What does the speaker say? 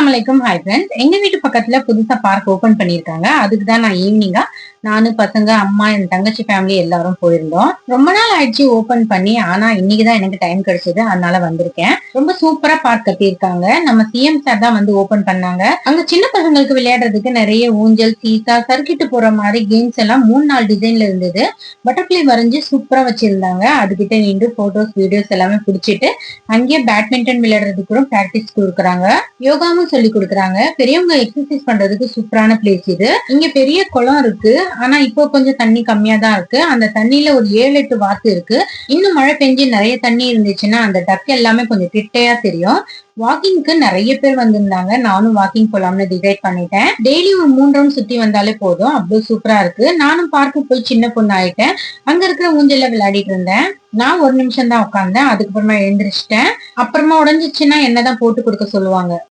அஸ்ஸலாமலைக்கும். Hi friends. எங்க வீட்டு பக்கத்துல புதுசா பார்க் ஓபன் பண்ணிருக்காங்க. அதுக்கு தான் நான் ஈவினிங்கா நானும் பசங்க, அம்மா, என் தங்கச்சி ஃபேமிலி எல்லாரும் போயிருந்தோம். ரொம்ப நாள் ஆயிடுச்சு ஓபன் பண்ணி. ஆனா இன்னைக்குதான் எனக்கு டைம் கிடைச்சது. அதனால வந்திருக்கேன். ரொம்ப சூப்பரா பார்க் கட்டியிருக்காங்க. நம்ம சிஎம் சார் தான் வந்து ஓபன் பண்ணாங்க. அங்க சின்ன பசங்களுக்கு விளையாடுறதுக்கு நிறைய ஊஞ்சல், சீசா, சர்க்கிட்டு போற மாதிரி கேம்ஸ் எல்லாம் 3-4 டிசைன்ல இருந்தது. பட்டர்ஃபிளை வரைஞ்சு சூப்பரா வச்சிருந்தாங்க. அதுகிட்ட நின்று போட்டோஸ், வீடியோஸ் எல்லாமே பிடிச்சிட்டு அங்கேயே பேட்மிண்டன் விளையாடுறதுக்கு பிராக்டிஸ் கொடுக்குறாங்க. யோகாவும் சொல்லி கொடுக்குறாங்க. பெரியவங்க எக்ஸசைஸ் பண்றதுக்கு சூப்பரான பிளேஸ் இது. இங்க பெரிய குளம் இருக்கு. ஆனா இப்போ கொஞ்சம் தண்ணி கம்மியா தான் இருக்கு. அந்த தண்ணியில ஒரு 7-8 வாத்து இருக்கு. இன்னும் மழை பெஞ்சு நிறைய தண்ணி இருந்துச்சுன்னா அந்த டக் எல்லாமே கொஞ்சம் கிட்டையா தெரியும். வாக்கிங்க்கு நிறைய பேர் வந்திருந்தாங்க. நானும் வாக்கிங் போலாம்னு டிசைட் பண்ணிட்டேன். டெய்லி ஒரு 3 ரவுண்ட் சுத்தி வந்தாலே போதும். அவ்வளவு சூப்பரா இருக்கு. நானும் பார்க்க போய் சின்ன பொண்ணு ஆயிட்டேன். அங்க இருக்கிற ஊஞ்சல்ல விளையாடிட்டு இருந்தேன். நான் ஒரு நிமிஷம் தான் உட்கார்ந்தேன். அதுக்கப்புறமா எழுந்திரிச்சிட்டேன். அப்புறமா உடஞ்சிச்சுன்னா என்னதான் போட்டு கொடுக்க சொல்லுவாங்க.